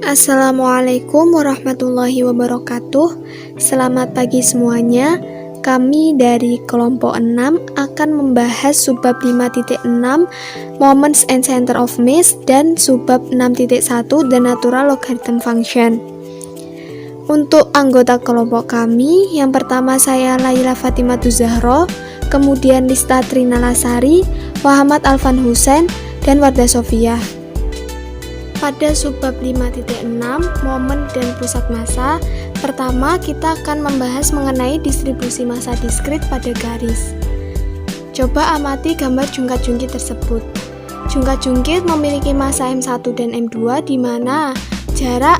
Assalamualaikum warahmatullahi wabarakatuh. Selamat pagi semuanya. Kami dari kelompok 6 akan membahas subbab 5.6 Moments and Center of Mass dan subbab 6.1 The Natural Logarithm Function. Untuk anggota kelompok kami, yang pertama saya Laila Fatimatu Zahro, kemudian Lista Trina Lasari, Muhammad Alvan Husain, dan Wardah Sofia. Pada subbab 5.6 momen dan pusat massa, pertama kita akan membahas mengenai distribusi massa diskrit pada garis. Coba amati gambar jungkat-jungkit tersebut. Jungkat-jungkit memiliki massa M1 dan M2 di mana jarak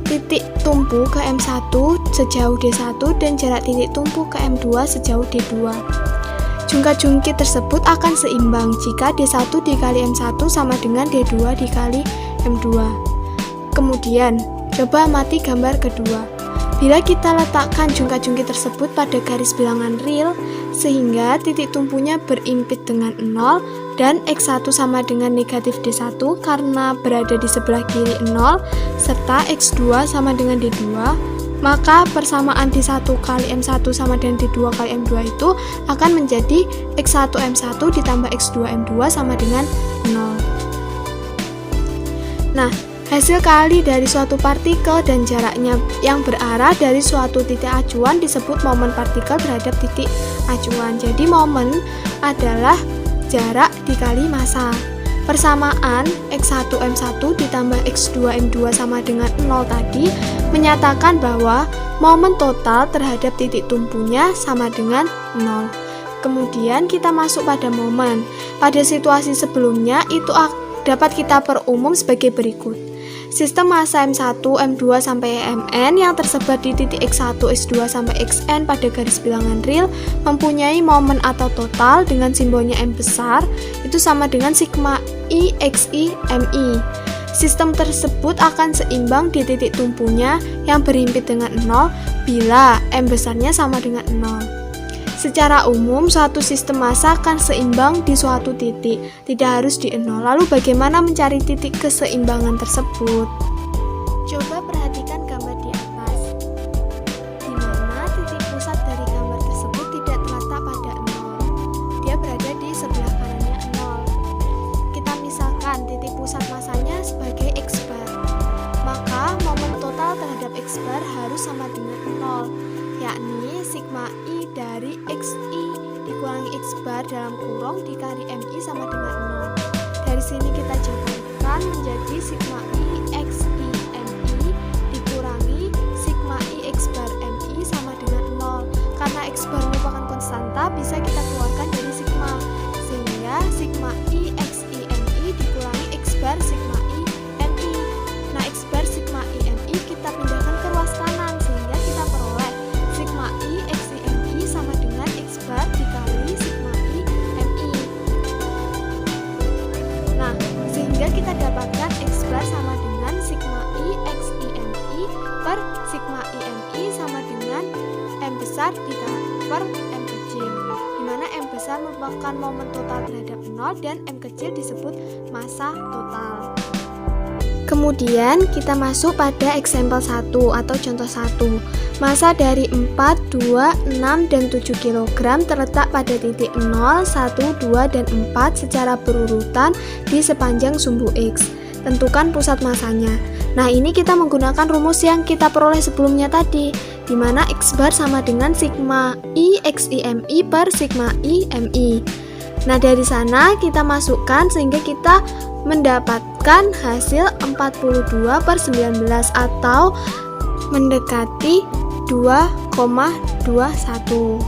titik tumpu ke M1 sejauh D1 dan jarak titik tumpu ke M2 sejauh D2. Jungkat-jungkit tersebut akan seimbang jika D1 dikali M1 sama dengan D2 dikali M2. Kemudian, coba amati gambar kedua. Bila kita letakkan jungkat-jungkit tersebut pada garis bilangan real, sehingga titik tumpunya berimpit dengan 0 dan X1 sama dengan negatif D1 karena berada di sebelah kiri 0, serta X2 sama dengan D2, maka persamaan D1 kali M1 sama dengan D2 kali M2 itu akan menjadi X1 M1 ditambah X2 M2 sama dengan 0. Nah, hasil kali dari suatu partikel dan jaraknya yang berarah dari suatu titik acuan disebut momen partikel terhadap titik acuan. Jadi momen adalah jarak dikali massa. Persamaan X1 M1 ditambah X2 M2 sama dengan 0 tadi menyatakan bahwa momen total terhadap titik tumpunya sama dengan 0. Kemudian kita masuk pada momen. Pada situasi sebelumnya itu dapat kita perumum sebagai berikut. Sistem massa M1, M2 sampai Mn yang tersebar di titik X1, X2 sampai Xn pada garis bilangan real mempunyai momen atau total dengan simbolnya M besar itu sama dengan sigma I Xi Mi. Sistem tersebut akan seimbang di titik tumpunya yang berimpit dengan 0 bila M besarnya sama dengan 0. Secara umum, suatu sistem massa akan seimbang di suatu titik, tidak harus di 0. Lalu bagaimana mencari titik keseimbangan tersebut? Coba perhatikan gambar di atas, di mana titik pusat dari gambar tersebut tidak terletak pada 0. Dia berada di sebelah kanannya 0. Kita misalkan titik pusat massanya sebagai X bar. Maka momen total terhadap X bar harus sama dengan 0, yakni sigma I dari Xi dikurangi X bar dalam kurung dikali Mi sama dengan 0. Dari sini kita jabarkan menjadi sigma I Xi Mi dikurangi sigma I X bar Mi sama dengan 0. Karena X bar merupakan konstanta, bisa kita keluarkan dari sigma, sehingga sigma I Xi Mi dikurangi X bar sigma I Mi. Nah, X bar sigma I Mi kita pindahkan ke ruas kanan, sehingga kita peroleh sigma I Xi Mi sama dengan X bar dikali sigma I Mi. Nah, sehingga kita dapatkan X bar sama dengan sigma I Xi Mi per sigma I Mi sama dengan M besar dikali per M kecil, dimana M besar merupakan momen total terhadap 0 dan M kecil disebut massa total. Kemudian kita masuk pada example 1 atau contoh 1. Massa dari 4, 2, 6, dan 7 kg terletak pada titik 0, 1, 2, dan 4 secara berurutan di sepanjang sumbu X. Tentukan pusat massanya. Nah, ini kita menggunakan rumus yang kita peroleh sebelumnya tadi, di mana X bar sama dengan sigma I Xi Mi per sigma I Mi. Nah, dari sana kita masukkan sehingga kita mendapatkan hasil 42/19 atau mendekati 2,21.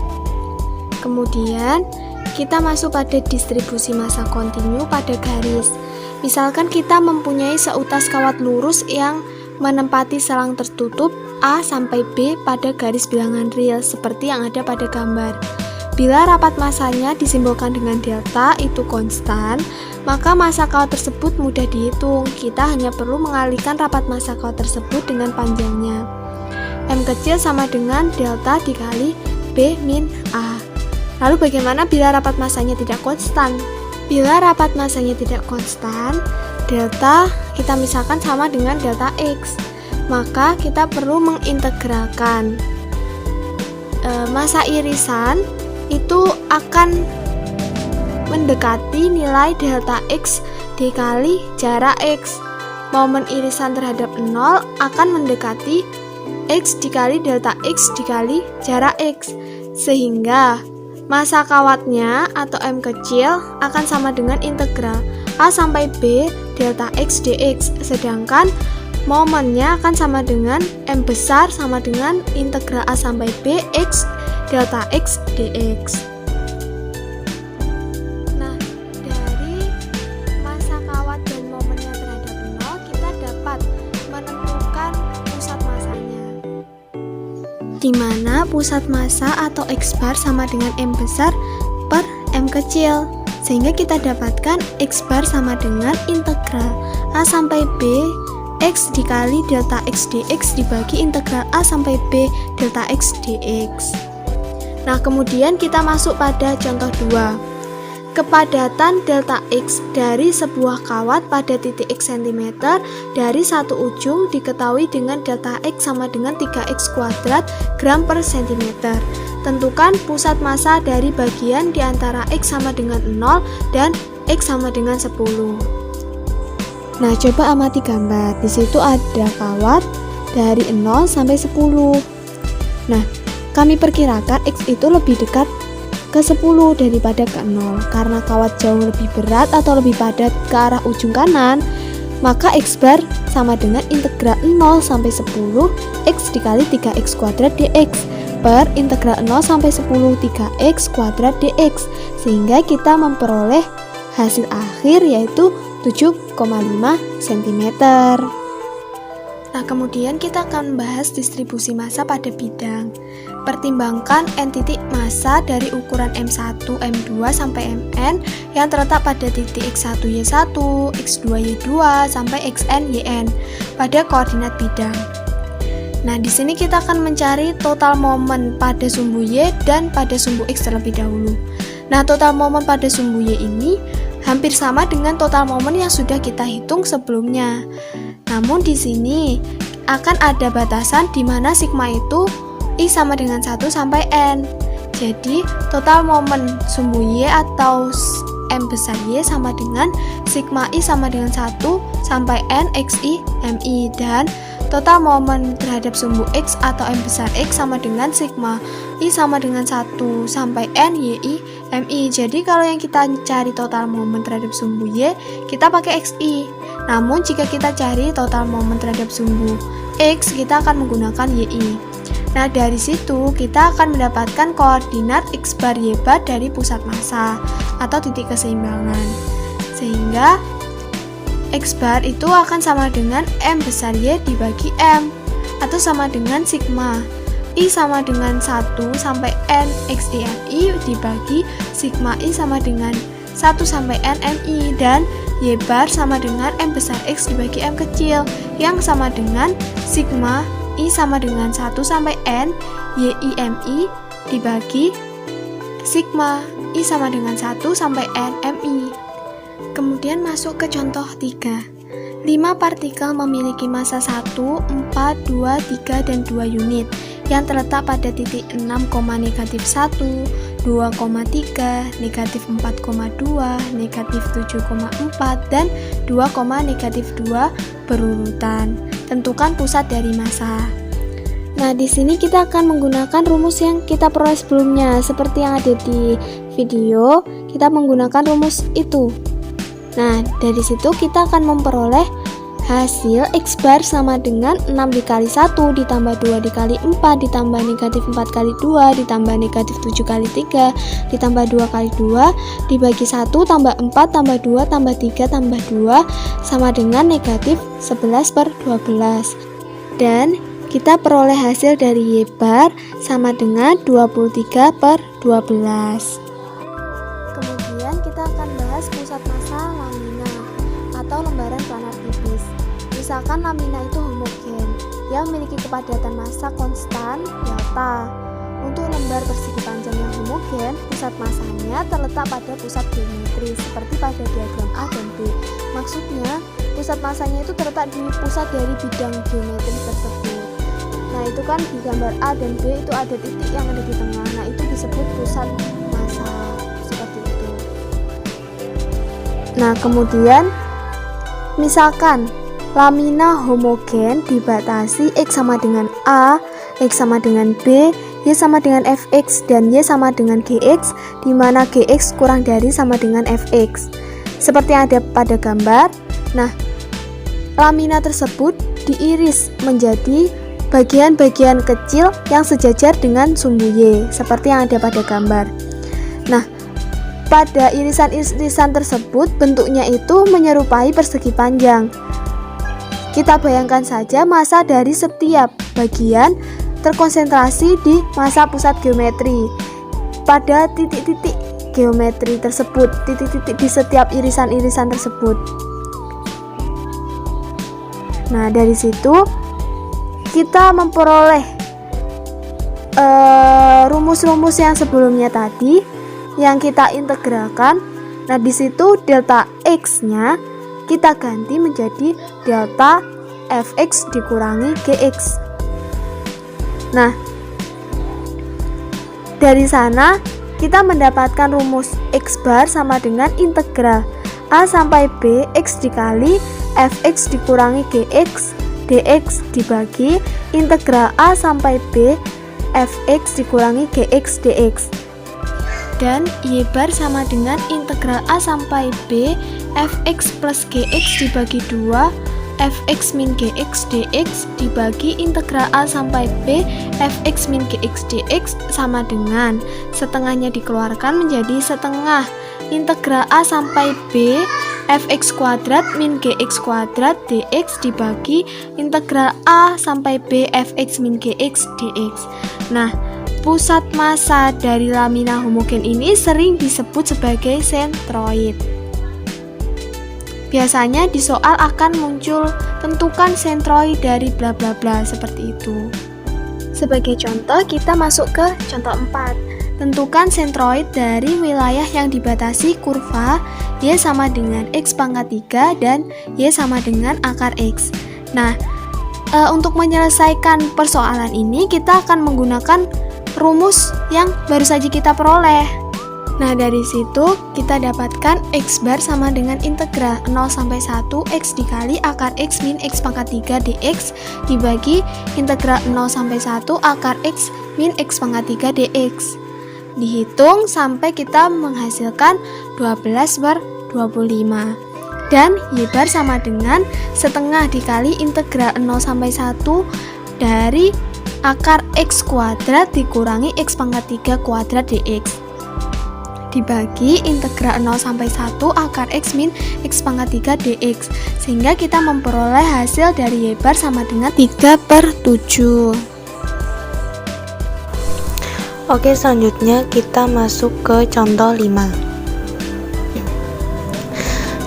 Kemudian kita masuk pada distribusi massa kontinu pada garis. Misalkan kita mempunyai seutas kawat lurus yang menempati selang tertutup A sampai B pada garis bilangan real seperti yang ada pada gambar. Bila rapat massanya disimbolkan dengan delta itu konstan, maka massa kawat tersebut mudah dihitung. Kita hanya perlu mengalihkan rapat massa kawat tersebut dengan panjangnya. M kecil sama dengan delta dikali B min A. Lalu bagaimana bila rapat massanya tidak konstan? Bila rapat massanya tidak konstan, delta kita misalkan sama dengan delta X. Maka kita perlu mengintegralkan massa irisan itu akan mendekati nilai delta X dikali jarak X. Momen irisan terhadap 0 akan mendekati X dikali delta X dikali jarak X, sehingga massa kawatnya atau M kecil akan sama dengan integral A sampai B delta X dx, sedangkan momennya akan sama dengan M besar sama dengan integral A sampai B X delta X dx. Nah, dari massa kawat dan momennya terhadap 0 kita dapat menentukan pusat massanya, di mana pusat massa atau X bar sama dengan M besar per M kecil, sehingga kita dapatkan X bar sama dengan integral A sampai B X dikali delta X dx dibagi integral A sampai B delta X dx. Nah, kemudian kita masuk pada contoh 2. Kepadatan delta X dari sebuah kawat pada titik X cm dari satu ujung diketahui dengan delta X sama dengan 3X kuadrat gram per cm. Tentukan pusat massa dari bagian di antara X sama dengan 0 dan X sama dengan 10. Nah, coba amati gambar. Di situ ada kawat dari 0 sampai 10. Nah, kami perkirakan X itu lebih dekat ke 10 daripada ke 0. Karena kawat jauh lebih berat atau lebih padat ke arah ujung kanan, maka X bar sama dengan integral 0 sampai 10 X dikali 3X kuadrat dx per integral 0 sampai 10 3X kuadrat dx, sehingga kita memperoleh hasil akhir yaitu 7,5 cm. Nah, kemudian kita akan membahas distribusi massa pada bidang. Pertimbangkan n titik massa dari ukuran M1, M2 sampai Mn yang terletak pada titik X1, Y1, X2, Y2 sampai Xn, Yn pada koordinat bidang. Nah, di sini kita akan mencari total momen pada sumbu Y dan pada sumbu X terlebih dahulu. Nah, total momen pada sumbu Y ini hampir sama dengan total momen yang sudah kita hitung sebelumnya. Namun di sini akan ada batasan di mana sigma itu I sama dengan 1 sampai N. Jadi total momen sumbu Y atau M besar Y sama dengan sigma I sama dengan 1 sampai N XI MI, dan total momen terhadap sumbu X atau M besar X sama dengan sigma I sama dengan 1 sampai N YI MI. Jadi kalau yang kita cari total momen terhadap sumbu Y, kita pakai XI. Namun jika kita cari total momen terhadap sumbu X, kita akan menggunakan YI. Nah, dari situ kita akan mendapatkan koordinat X bar Y bar dari pusat massa atau titik keseimbangan. Sehingga X bar itu akan sama dengan M besar Y dibagi M, atau sama dengan sigma I sama dengan 1 sampai N XI MI dibagi sigma I sama dengan 1 sampai N MI, dan Y bar sama dengan M besar X dibagi M kecil yang sama dengan sigma I sama dengan 1 sampai N YI MI dibagi sigma I sama dengan 1 sampai N MI. Kemudian masuk ke contoh 3. 5 partikel memiliki massa 1, 4, 2, 3, dan 2 unit yang terletak pada titik 6, negatif 1, 2,3, negatif 4,2, negatif 7,4, dan 2, negatif 2 berurutan. Tentukan pusat dari massa. Nah, di sini kita akan menggunakan rumus yang kita peroleh sebelumnya. Seperti yang ada di video, kita menggunakan rumus itu. Nah, dari situ kita akan memperoleh hasil X bar sama dengan 6 dikali 1 ditambah 2 dikali 4 ditambah negatif 4 kali 2 ditambah negatif 7 kali 3 ditambah 2 kali 2 dibagi 1 tambah 4 tambah 2 tambah 3 tambah 2 sama dengan negatif 11 per 12. Dan kita peroleh hasil dari Y bar sama dengan 23 per 12. Kemudian kita akan bahas pusat massa lamina atau lembaran planar tipis. Misalkan lamina itu homogen yang memiliki kepadatan massa konstan delta. Untuk lembar persegi panjang yang homogen, pusat massanya terletak pada pusat geometris seperti pada diagram A dan B. Maksudnya, pusat masanya itu terletak di pusat dari bidang geometri tersebut. Nah, itu kan di gambar A dan B itu ada titik yang ada di tengah. Nah, itu disebut pusat massa, seperti itu. Nah, kemudian misalkan lamina homogen dibatasi X sama dengan A, X sama dengan B, Y sama dengan Fx, dan Y sama dengan Gx, di mana Gx kurang dari sama dengan Fx. Seperti yang ada pada gambar. Nah, lamina tersebut diiris menjadi bagian-bagian kecil yang sejajar dengan sumbu Y, seperti yang ada pada gambar. Nah, pada irisan-irisan tersebut bentuknya itu menyerupai persegi panjang. Kita bayangkan saja massa dari setiap bagian terkonsentrasi di massa pusat geometri pada titik-titik geometri tersebut, titik-titik di setiap irisan-irisan tersebut. Nah, dari situ kita memperoleh rumus-rumus yang sebelumnya tadi yang kita integralkan. Nah, di situ delta X-nya kita ganti menjadi delta Fx dikurangi Gx. Nah, dari sana kita mendapatkan rumus X bar sama dengan integral A sampai B X dikali Fx dikurangi Gx dx dibagi integral A sampai B Fx dikurangi Gx dx. Dan Y bar sama dengan integral A sampai B Fx plus Gx dibagi 2 Fx min Gx dx dibagi integral A sampai B Fx min Gx dx sama dengan setengahnya dikeluarkan menjadi setengah integral A sampai B Fx kuadrat min Gx kuadrat dx dibagi integral A sampai B Fx min Gx dx. Nah, pusat massa dari lamina homogen ini sering disebut sebagai sentroid. Biasanya di soal akan muncul tentukan sentroid dari bla bla bla seperti itu. Sebagai contoh, kita masuk ke contoh 4. Tentukan sentroid dari wilayah yang dibatasi kurva Y sama dengan X pangkat 3 dan Y sama dengan akar X. Nah, untuk menyelesaikan persoalan ini kita akan menggunakan rumus yang baru saja kita peroleh. Nah, dari situ kita dapatkan X bar sama dengan integral 0 sampai 1 X dikali akar X min X pangkat 3 dx dibagi integral 0 sampai 1 akar X min X pangkat 3 dx. Dihitung sampai kita menghasilkan 12 bar 25. Dan Y bar sama dengan setengah dikali integral 0 sampai 1 dari akar X kuadrat dikurangi X pangkat 3 kuadrat dx dibagi integral 0 sampai 1 akar X min X pangkat 3 dx, sehingga kita memperoleh hasil dari Y bar sama dengan 3/7. Oke, selanjutnya kita masuk ke contoh 5.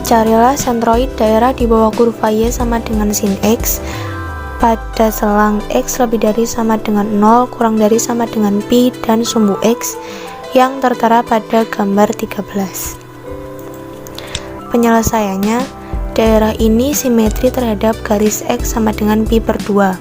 Carilah sentroid daerah di bawah kurva Y sama dengan sin X pada selang X lebih dari sama dengan 0 kurang dari sama dengan pi dan sumbu X yang tertera pada gambar 13. Penyelesaiannya, daerah ini simetri terhadap garis X sama dengan pi/2.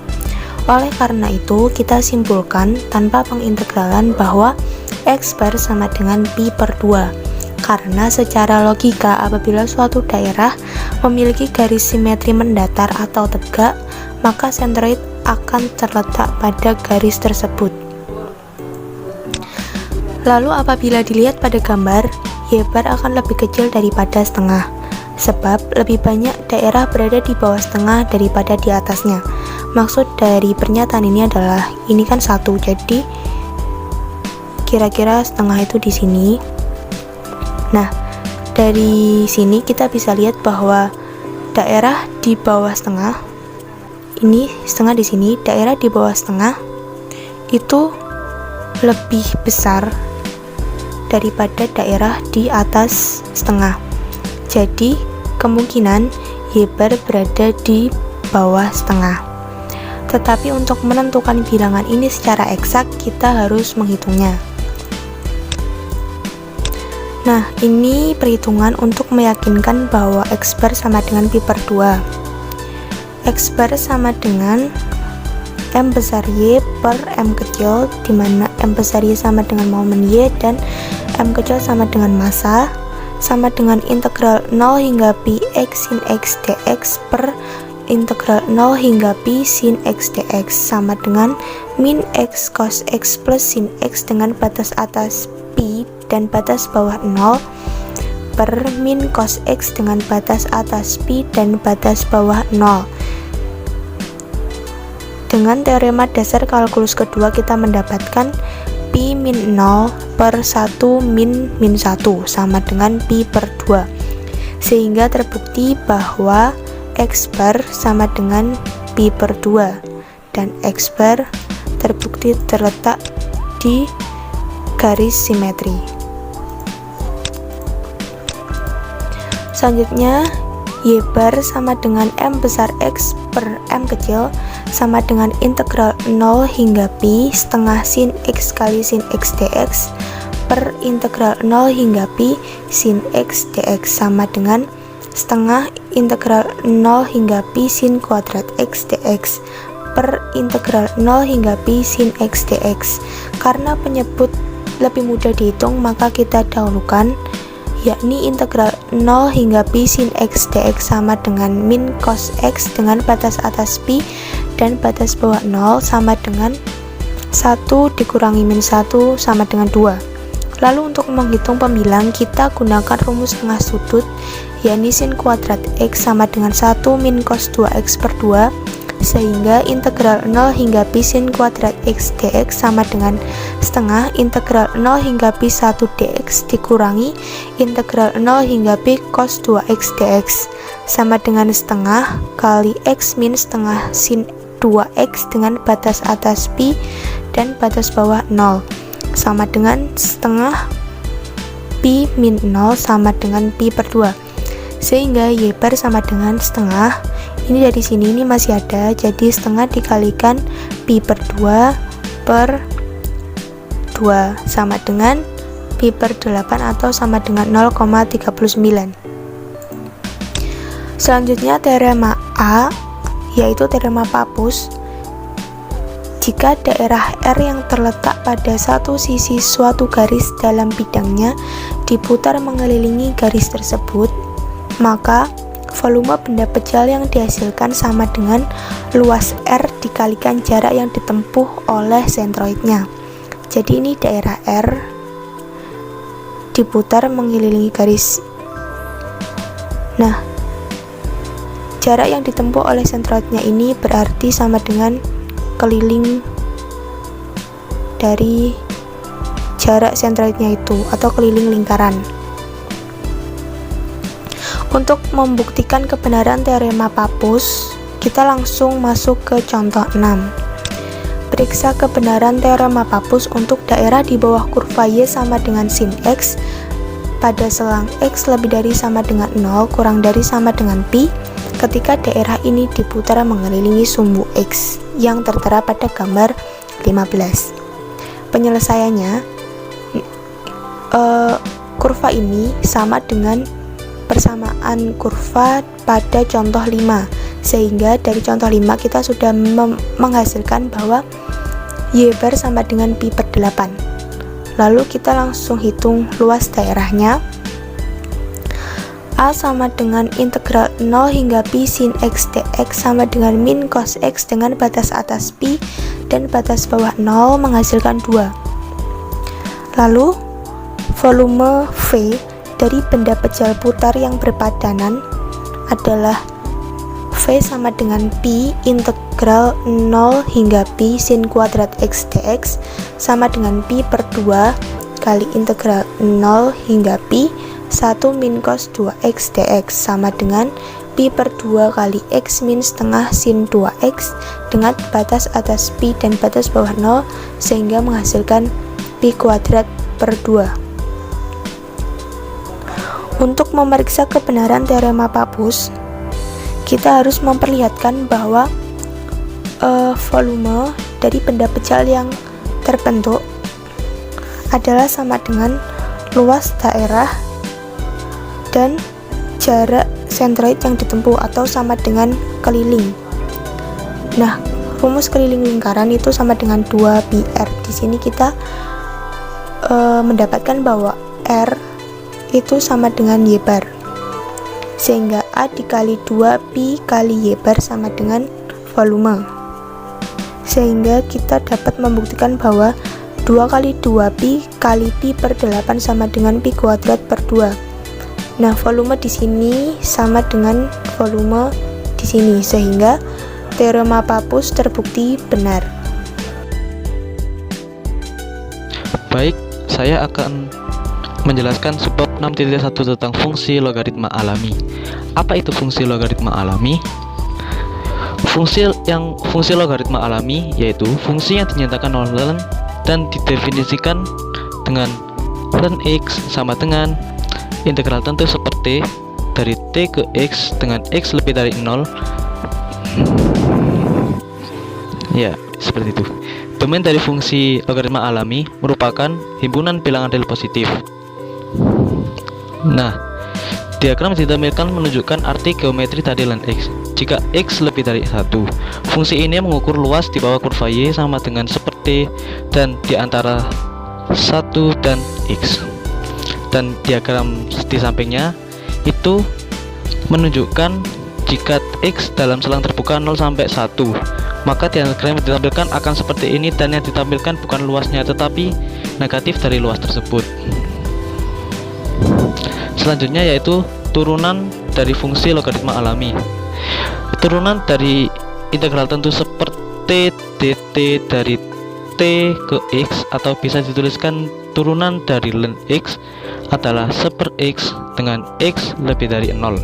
Oleh karena itu, kita simpulkan tanpa pengintegralan bahwa X bar sama dengan pi/2. Karena secara logika apabila suatu daerah memiliki garis simetri mendatar atau tegak, maka sentroid akan terletak pada garis tersebut. Lalu apabila dilihat pada gambar, Y bar akan lebih kecil daripada setengah, sebab lebih banyak daerah berada di bawah setengah daripada di atasnya. Maksud dari pernyataan ini adalah, ini kan 1, jadi kira-kira setengah itu di sini. Nah, dari sini kita bisa lihat bahwa daerah di bawah setengah, ini setengah di sini, daerah di bawah setengah itu lebih besar daripada daerah di atas setengah. Jadi kemungkinan Y bar berada di bawah setengah. Tetapi untuk menentukan bilangan ini secara eksak kita harus menghitungnya. Nah, ini perhitungan untuk meyakinkan bahwa X bar sama dengan pi per 2. X bar sama dengan M besar Y per M kecil, di mana M besar Y sama dengan momen Y dan M kecil sama dengan massa, sama dengan integral 0 hingga pi X sin X dx per integral 0 hingga pi sin X dx, sama dengan min X cos X plus sin X dengan batas atas pi dan batas bawah 0 per min cos X dengan batas atas pi dan batas bawah 0. Dengan teorema dasar kalkulus kedua kita mendapatkan pi min 0 per 1 min 1 sama dengan pi per 2, sehingga terbukti bahwa X bar sama dengan pi per 2 dan X bar terbukti terletak di garis simetri. Selanjutnya, Y bar sama dengan M besar X per M kecil sama dengan integral 0 hingga pi setengah sin X kali sin X dx per integral 0 hingga pi sin X dx sama dengan setengah integral 0 hingga pi sin kuadrat X dx per integral 0 hingga pi sin X dx. Karena penyebut lebih mudah dihitung, maka kita dahulukan, yakni integral 0 hingga pi sin X dx sama dengan min cos X dengan batas atas pi dan batas bawah 0 sama dengan 1 dikurangi min 1 sama dengan 2. Lalu untuk menghitung pembilang, kita gunakan rumus setengah sudut, yakni sin kuadrat X sama dengan 1 min cos 2X per 2, sehingga integral 0 hingga pi sin kuadrat X dx sama dengan setengah integral 0 hingga pi 1 dx dikurangi integral 0 hingga pi cos 2X dx sama dengan setengah kali X min setengah sin 2X dengan batas atas pi dan batas bawah 0 sama dengan setengah pi min 0 sama dengan pi per 2, sehingga Y bar sama dengan setengah. Ini dari sini ini masih ada, jadi setengah dikalikan pi per 2 per 2 sama dengan pi per 8 atau sama dengan 0,39. Selanjutnya teorema A, yaitu teorema Pappus. Jika daerah R yang terletak pada satu sisi suatu garis dalam bidangnya diputar mengelilingi garis tersebut, maka volume benda pejal yang dihasilkan sama dengan luas R dikalikan jarak yang ditempuh oleh sentroidnya. Jadi ini daerah R diputar mengelilingi garis. Nah, jarak yang ditempuh oleh sentroidnya ini berarti sama dengan keliling dari jarak sentroidnya itu atau keliling lingkaran. Untuk membuktikan kebenaran teorema Pappus, kita langsung masuk ke contoh 6. Periksa kebenaran teorema Pappus untuk daerah di bawah kurva Y sama dengan sin X pada selang X lebih dari sama dengan 0 kurang dari sama dengan pi ketika daerah ini diputar mengelilingi sumbu X yang tertera pada gambar 15. Penyelesaiannya, kurva ini sama dengan persamaan kurva pada contoh 5, sehingga dari contoh 5 kita sudah menghasilkan bahwa Y bar sama dengan pi per 8. Lalu kita langsung hitung luas daerahnya. A sama dengan integral 0 hingga pi sin X dx sama dengan min cos X dengan batas atas pi dan batas bawah 0 menghasilkan 2. Lalu volume V dari benda pejal putar yang berpadanan adalah V sama dengan pi integral 0 hingga pi sin kuadrat X dx sama dengan pi per 2 kali integral 0 hingga pi 1 min cos 2X dx sama dengan pi per 2 kali X min setengah sin 2X dengan batas atas pi dan batas bawah 0, sehingga menghasilkan pi kuadrat per 2. Untuk memeriksa kebenaran teorema Pappus, kita harus memperlihatkan bahwa volume dari benda pejal yang terbentuk adalah sama dengan luas daerah dan jarak sentroid yang ditempuh atau sama dengan keliling. Nah, rumus keliling lingkaran itu sama dengan 2πr. Di sini kita mendapatkan bahwa R itu sama dengan Y bar, sehingga A dikali 2π kali Y bar sama dengan volume, sehingga kita dapat membuktikan bahwa 2 kali 2π kali π per 8 sama dengan π kuadrat per 2. Nah, volume di sini sama dengan volume di sini, sehingga teorema Pappus terbukti benar. Baik, saya akan menjelaskan subbab 6.1 tentang fungsi logaritma alami. Apa itu fungsi logaritma alami? Fungsi logaritma alami yaitu fungsi yang dinyatakan oleh ln dan didefinisikan dengan ln x sama dengan integral tentu seperti dari t ke x dengan x lebih dari 0. Ya, seperti itu. Domain dari fungsi logaritma alami merupakan himpunan bilangan real positif. Nah, diagram ditampilkan menunjukkan arti geometri dari ln x. Jika x lebih dari 1, fungsi ini mengukur luas di bawah kurva y sama dengan seperti dan di antara 1 dan x. Dan diagram di sampingnya itu menunjukkan jika x dalam selang terbuka 0 sampai 1, maka diagram yang ditampilkan akan seperti ini, dan yang ditampilkan bukan luasnya tetapi negatif dari luas tersebut. Selanjutnya yaitu turunan dari fungsi logaritma alami. Turunan dari integral tentu seperti dt dari t ke x, atau bisa dituliskan turunan dari ln x adalah seper x dengan x lebih dari 0.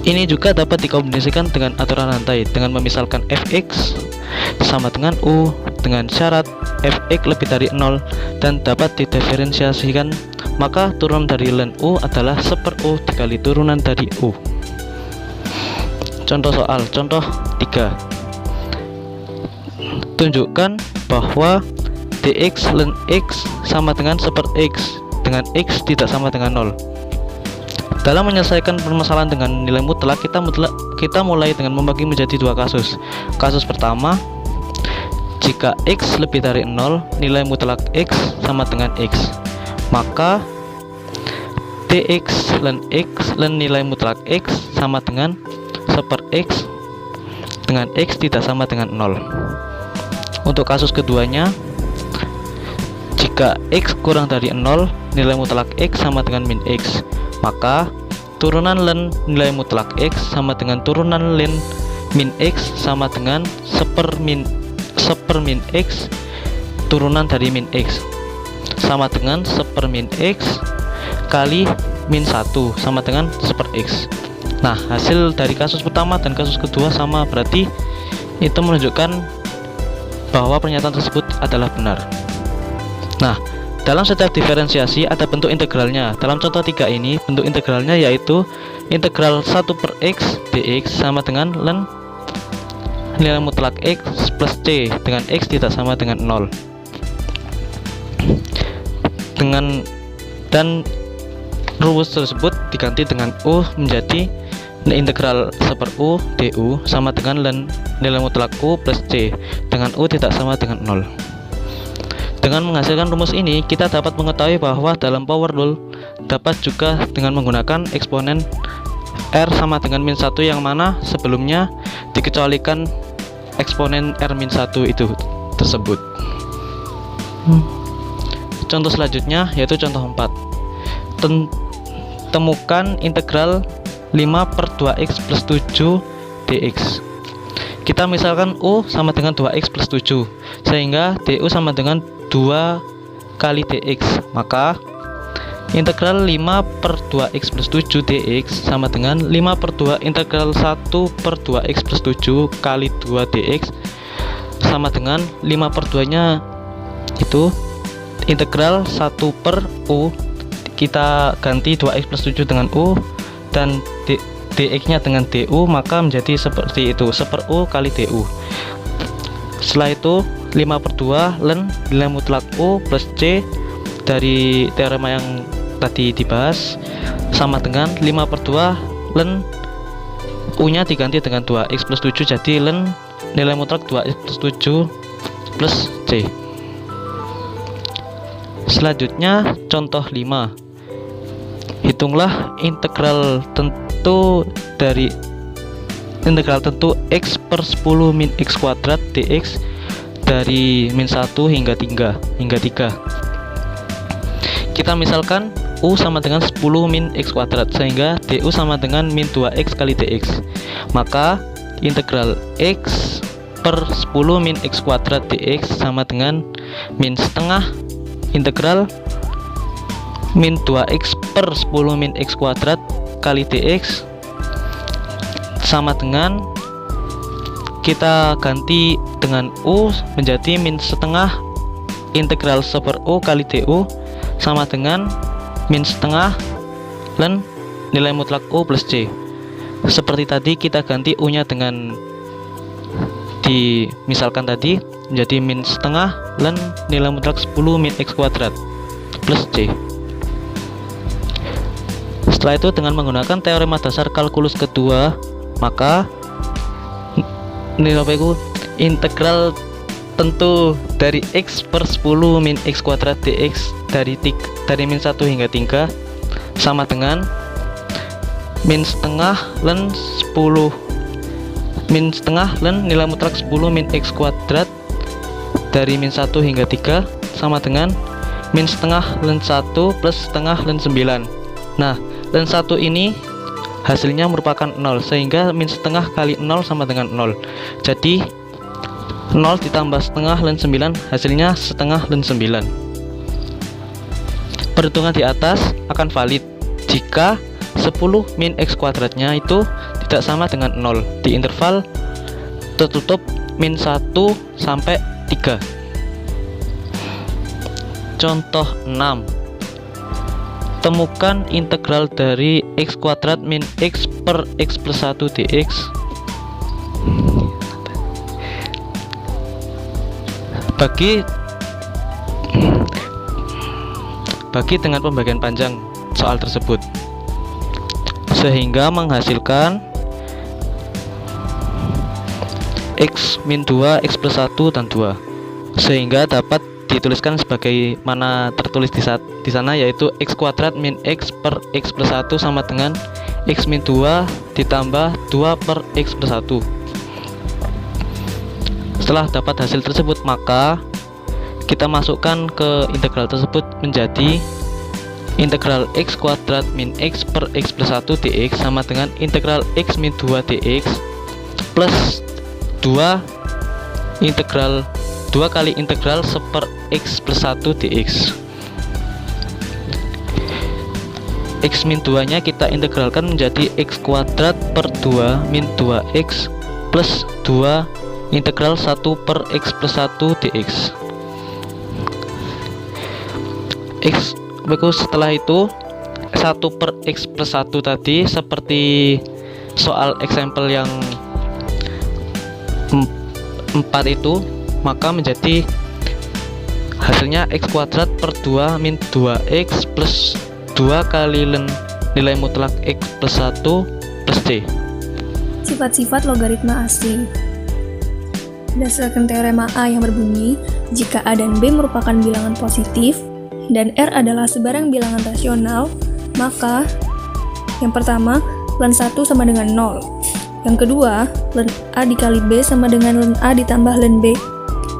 Ini juga dapat dikombinasikan dengan aturan rantai dengan memisalkan fx sama dengan u dengan syarat fx lebih dari 0 dan dapat didiferensiasikan, maka turunan dari ln u adalah seper u dikali turunan dari u. Contoh soal, contoh 3. Tunjukkan bahwa dx ln x sama dengan seper x dengan x tidak sama dengan 0. Dalam menyelesaikan permasalahan dengan nilai mutlak, kita mulai dengan membagi menjadi dua kasus. Kasus pertama, jika x lebih dari 0, nilai mutlak x sama dengan x, maka dx ln nilai mutlak x sama dengan seper x dengan x tidak sama dengan 0. Untuk kasus keduanya, jika x kurang dari 0, nilai mutlak x sama dengan min x, maka turunan ln nilai mutlak x sama dengan turunan ln min x sama dengan seper min x turunan dari min x sama dengan seper min x kali min 1 sama dengan seper x. Nah, hasil dari kasus pertama dan kasus kedua sama, berarti itu menunjukkan bahwa pernyataan tersebut adalah benar. Nah, dalam setiap diferensiasi ada bentuk integralnya. Dalam contoh 3 ini, bentuk integralnya yaitu integral 1 per x dx sama dengan ln nilai mutlak x plus c dengan x tidak sama dengan 0. Dan rumus tersebut diganti dengan u menjadi integral seper u du sama dengan ln nilai mutlak u plus c dengan u tidak sama dengan 0. Dengan menghasilkan rumus ini, kita dapat mengetahui bahwa dalam power rule dapat juga dengan menggunakan eksponen r sama dengan min 1 yang mana sebelumnya dikecualikan eksponen r min 1 itu tersebut. Contoh selanjutnya yaitu contoh 4. Temukan integral 5 per 2x plus 7 dx. Kita misalkan u sama dengan 2x plus 7, sehingga du sama dengan 2 kali dx, maka integral 5 per 2x plus 7 dx sama dengan 5 per 2 integral 1 per 2x plus 7 kali 2 dx sama dengan 5 per 2 nya itu integral 1 per u, kita ganti 2x plus 7 dengan u dan dx nya dengan du, maka menjadi seperti itu, seper u kali du. Setelah itu 5 per 2 ln nilai mutlak u plus c dari teorema yang tadi dibahas, sama dengan 5/2 ln U-nya diganti dengan 2x plus 7, jadi ln nilai mutlak 2x plus 7 plus C. Selanjutnya contoh 5. Hitunglah integral tentu x per 10 min x kuadrat dx dari min 1 hingga 3. Kita misalkan U sama dengan 10 min x kuadrat, sehingga du sama dengan min 2x kali dx. Maka integral x per 10 min x kuadrat dx sama dengan min setengah integral min 2x per 10 min x kuadrat kali dx sama dengan, kita ganti dengan U menjadi min setengah integral 1 per U kali du sama dengan min setengah ln nilai mutlak U plus C. Seperti tadi kita ganti U nya dengan misalkan tadi menjadi min setengah ln nilai mutlak 10 min x kuadrat plus C. Setelah itu dengan menggunakan teorema dasar kalkulus kedua, maka integral tentu dari x per 10 min x kuadrat dx dari min 1 hingga 3 sama dengan min setengah ln nilai mutlak 10 min x kuadrat dari min 1 hingga 3 sama dengan min setengah ln 1 plus setengah ln 9. Nah, ln 1 ini hasilnya merupakan 0, sehingga min setengah kali 0 sama dengan 0. Jadi 0 ditambah setengah ln 9 hasilnya setengah ln 9. Perhitungan di atas akan valid jika 10 min x kuadratnya itu tidak sama dengan 0 di interval tertutup min 1 sampai 3. Contoh 6. Temukan integral dari x kuadrat min x per x plus 1 dx bagi dengan pembagian panjang soal tersebut, sehingga menghasilkan x min 2 x plus 1 dan 2, sehingga dapat dituliskan sebagaimana tertulis di sana, yaitu x kuadrat min x per x plus 1 sama dengan x min 2 ditambah 2 per x plus 1. Setelah dapat hasil tersebut, maka kita masukkan ke integral tersebut menjadi integral x kuadrat min x per x plus 1 dx sama dengan integral x min 2 dx plus 2 kali integral 1 per x plus 1 dx. X min 2 nya kita integralkan menjadi x kuadrat per 2 min 2x plus 2 integral 1 per x plus 1 dx. Setelah itu 1 per x plus 1 tadi seperti soal example yang 4 itu, maka menjadi hasilnya x kuadrat per 2 min 2x plus 2 kali ln nilai mutlak x plus 1 plus c. Sifat-sifat logaritma asli. Berdasarkan teorema A yang berbunyi, jika A dan B merupakan bilangan positif dan R adalah sebarang bilangan rasional, maka yang pertama, ln 1 sama dengan 0. Yang kedua, ln A dikali B sama dengan ln A ditambah ln B.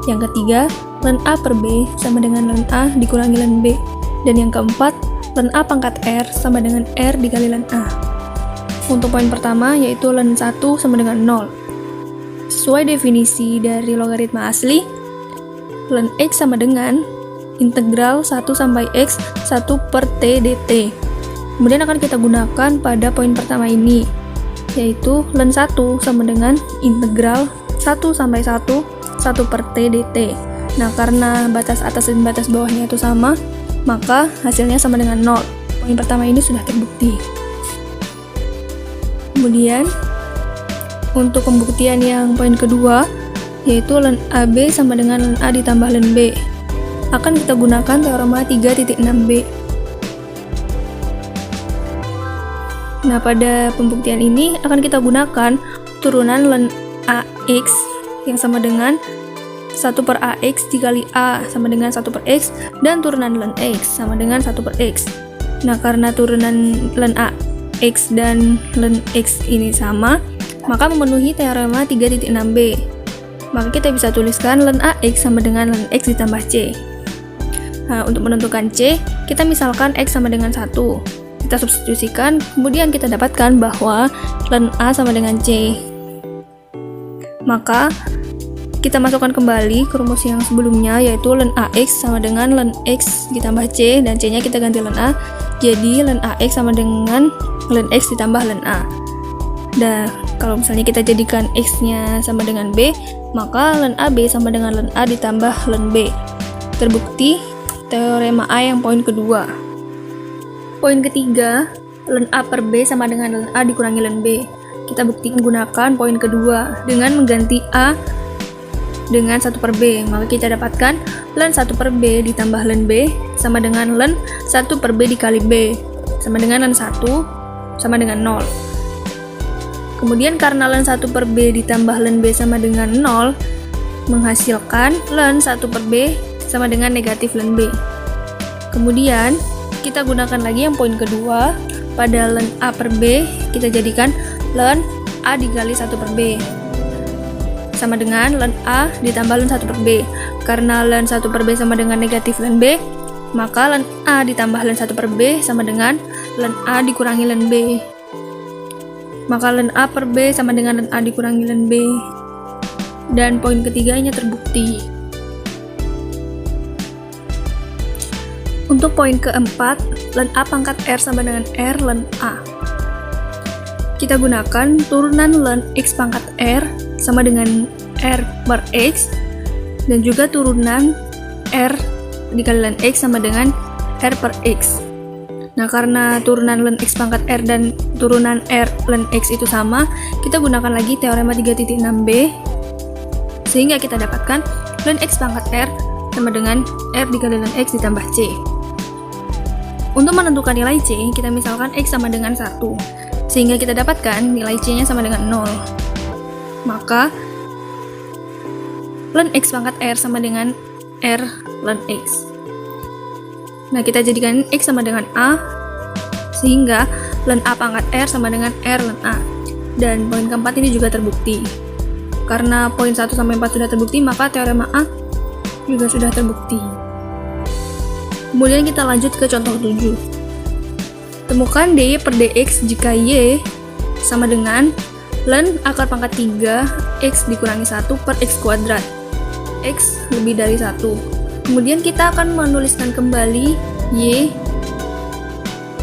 Yang ketiga, ln A per B sama dengan ln A dikurangi ln B. Dan yang keempat, ln A pangkat R sama dengan R dikali ln A. Untuk poin pertama, yaitu ln 1 sama dengan 0. Sesuai definisi dari logaritma asli, ln X sama dengan integral 1 sampai X 1 per T dt. Kemudian akan kita gunakan pada poin pertama ini, yaitu ln 1 sama dengan integral 1 sampai 1 per T dt. Nah, karena batas atas dan batas bawahnya itu sama, maka hasilnya sama dengan 0. Poin pertama ini sudah terbukti. Kemudian, untuk pembuktian yang poin kedua, yaitu ln AB sama dengan ln A ditambah ln B, akan kita gunakan teorema 3.6b. Nah, pada pembuktian ini akan kita gunakan turunan ln AX yang sama dengan 1 per AX dikali A sama dengan 1 per X, dan turunan ln X sama dengan 1 per X. Nah, karena turunan ln AX dan ln X ini sama, maka memenuhi teorema 3.6b. Maka kita bisa tuliskan ln AX sama dengan ln X ditambah C. Nah, untuk menentukan C, kita misalkan X sama dengan 1. Kita substitusikan, kemudian kita dapatkan bahwa ln A sama dengan C. Maka kita masukkan kembali ke rumus yang sebelumnya, yaitu ln AX sama dengan ln X ditambah C, dan C nya kita ganti ln A, jadi ln AX sama dengan ln X ditambah ln A. Dan kalau misalnya kita jadikan X nya sama dengan B, maka ln AB sama dengan ln A ditambah ln B. Terbukti teorema A yang poin kedua. Poin ketiga, ln A per B sama dengan ln A dikurangi ln B. Kita buktikan gunakan poin kedua dengan mengganti A dengan 1 per B. Maka kita dapatkan ln 1 per B ditambah ln B sama dengan ln 1 per B dikali B sama dengan ln 1 sama dengan 0. Kemudian karena ln 1 per B ditambah ln B sama dengan 0, menghasilkan ln 1 per B sama dengan negatif ln B. Kemudian kita gunakan lagi yang poin kedua, pada ln A per B kita jadikan ln A dikali 1 per B sama dengan ln A ditambah ln 1 per B. Karena ln 1 per B sama dengan negatif ln B, maka ln A ditambah ln 1 per B sama dengan ln A dikurangi ln B. Maka ln A per B sama dengan ln A dikurangi ln B. Dan poin ketiganya terbukti. Untuk poin keempat, ln A pangkat R sama dengan R ln A. Kita gunakan turunan ln X pangkat R sama dengan R per X, dan juga turunan R dikali ln X sama dengan R per X. Nah, karena turunan ln X pangkat R dan turunan R ln X itu sama, kita gunakan lagi teorema 3.6b, sehingga kita dapatkan ln X pangkat R sama dengan R dikali ln X ditambah C. Untuk menentukan nilai C, kita misalkan X sama dengan 1, sehingga kita dapatkan nilai C-nya sama dengan 0. Maka, ln X pangkat R sama dengan R ln X. Nah, kita jadikan X sama dengan A, sehingga ln A pangkat R sama dengan R ln A. Dan poin keempat ini juga terbukti. Karena poin 1 sampai 4 sudah terbukti, maka teorema A juga sudah terbukti. Kemudian kita lanjut ke contoh 7. Temukan dy per dx jika y sama dengan ln akar pangkat 3 x dikurangi 1 per x kuadrat. X lebih dari 1. Kemudian kita akan menuliskan kembali y,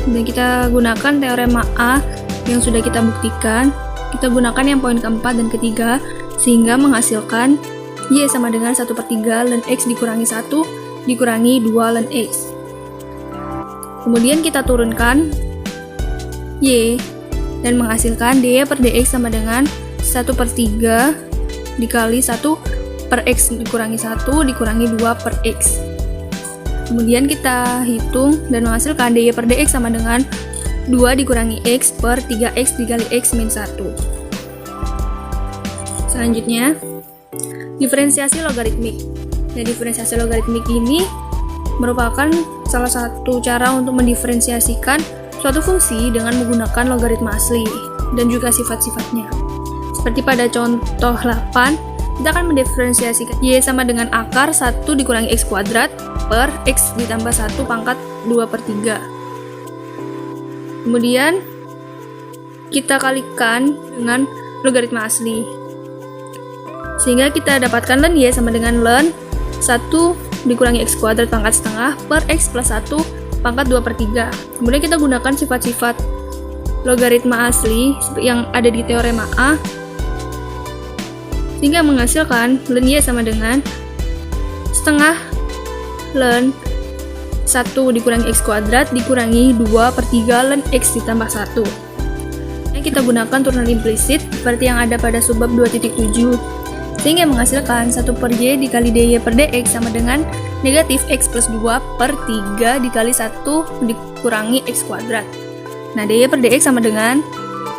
dan kita gunakan teorema A yang sudah kita buktikan. Kita gunakan yang poin keempat dan ketiga, sehingga menghasilkan y sama dengan 1 per 3 ln x dikurangi 1 dikurangi 2 ln x. Kemudian kita turunkan y dan menghasilkan dy per dx sama dengan 1 per 3 dikali 1 per x dikurangi 1 dikurangi 2 per x. Kemudian kita hitung dan menghasilkan dy per dx sama dengan 2 dikurangi x per 3x dikali x min 1. Selanjutnya, diferensiasi logaritmik. Nah, diferensiasi logaritmik ini merupakan salah satu cara untuk mendiferensiasikan suatu fungsi dengan menggunakan logaritma asli dan juga sifat-sifatnya. Seperti pada contoh 8, kita akan mendiferensiasikan y sama dengan akar 1 dikurangi x kuadrat per x ditambah 1 pangkat 2 per 3. Kemudian kita kalikan dengan logaritma asli, sehingga kita dapatkan ln y sama dengan ln 1 dikurangi x kuadrat pangkat setengah per x plus 1 pangkat 2 per 3. Kemudian kita gunakan sifat-sifat logaritma asli yang ada di teorema A, sehingga menghasilkan ln y sama dengan setengah ln 1 dikurangi x kuadrat dikurangi 2 per 3 ln x ditambah 1. Kita gunakan turunan implisit seperti yang ada pada subbab 2.7, sehingga menghasilkan 1 per y dikali dy per dx sama dengan negatif x plus 2 per 3 dikali 1 dikurangi x kuadrat. Nah, dy per dx sama dengan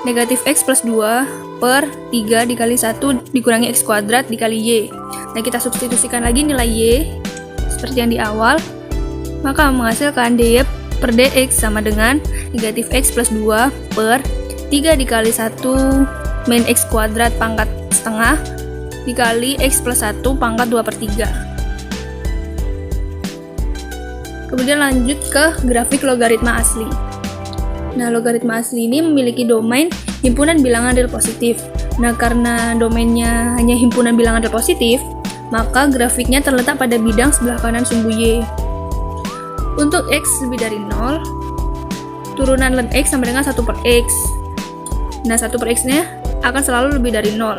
negatif x plus 2 per 3 dikali 1 dikurangi x kuadrat dikali y. Nah, kita substitusikan lagi nilai y seperti yang di awal, maka menghasilkan dy per dx sama dengan negatif x plus 2 per 3 dikali 1 min x kuadrat pangkat setengah dikali x plus 1 pangkat 2 per 3. Kemudian lanjut ke grafik logaritma asli. Nah, logaritma asli ini memiliki domain himpunan bilangan real positif. Nah, karena domainnya hanya himpunan bilangan real positif, maka grafiknya terletak pada bidang sebelah kanan sumbu y. Untuk x lebih dari 0, turunan ln x sama dengan 1 per x. Nah, 1 per x-nya akan selalu lebih dari 0.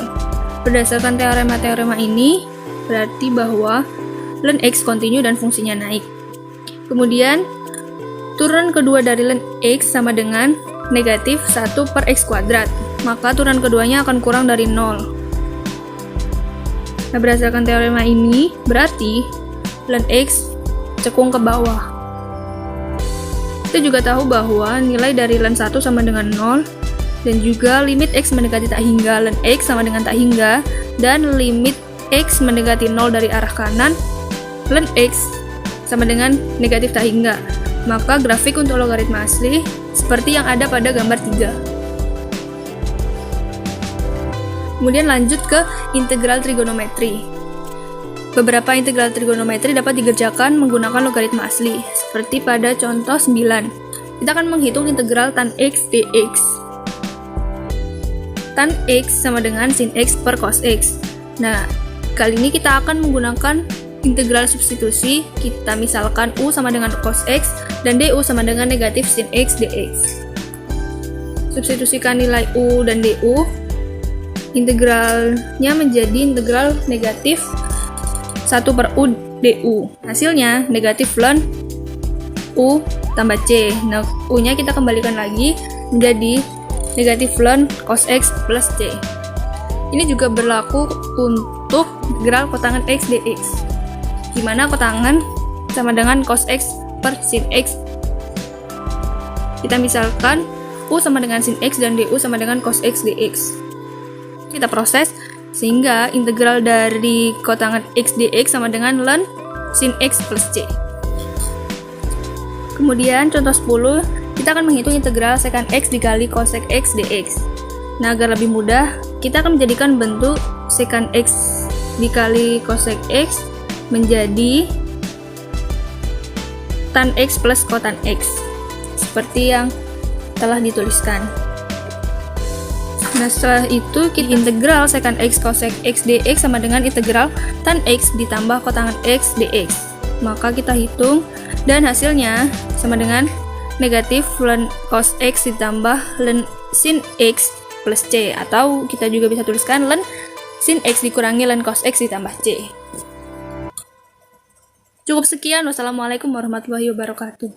Berdasarkan teorema-teorema ini, berarti bahwa ln x kontinu dan fungsinya naik. Kemudian, turunan kedua dari ln x sama dengan negatif 1 per x kuadrat. Maka turunan keduanya akan kurang dari 0. Nah, berdasarkan teorema ini, berarti ln x cekung ke bawah. Kita juga tahu bahwa nilai dari ln 1 sama dengan 0, dan juga limit x mendekati tak hingga ln x sama dengan tak hingga, dan limit x mendekati 0 dari arah kanan ln x sama dengan negatif tak hingga. Maka grafik untuk logaritma asli seperti yang ada pada gambar 3. Kemudian lanjut ke integral trigonometri. Beberapa integral trigonometri dapat dikerjakan menggunakan logaritma asli, seperti pada contoh 9. Kita akan menghitung integral tan x dx. Tan x sama dengan sin x per cos x. Nah, kali ini kita akan menggunakan integral substitusi. Kita misalkan u sama dengan cos x dan du sama dengan negatif sin x dx. Substitusikan nilai u dan du, integralnya menjadi integral negatif 1 per u du. Hasilnya negatif ln u tambah c. Nah, u nya kita kembalikan lagi menjadi negatif ln cos x plus c. Ini juga berlaku untuk integral kotangan x dx, di mana kotangan sama dengan cos x per sin x. Kita misalkan u sama dengan sin x dan du sama dengan cos x dx. Kita proses sehingga integral dari kotangan x dx sama dengan ln sin x plus c. Kemudian contoh 10, kita akan menghitung integral secant x dikali cosec x dx. Nah, agar lebih mudah, kita akan menjadikan bentuk secant x dikali cosec x menjadi tan x plus kotan x, seperti yang telah dituliskan. Nah, setelah itu kita integral secant x cosec x dx sama dengan integral tan x ditambah kotangan x dx. Maka kita hitung dan hasilnya sama dengan negatif ln cos x ditambah ln sin x plus c, atau kita juga bisa tuliskan ln sin x dikurangi ln cos x ditambah c. Cukup sekian, wassalamualaikum warahmatullahi wabarakatuh.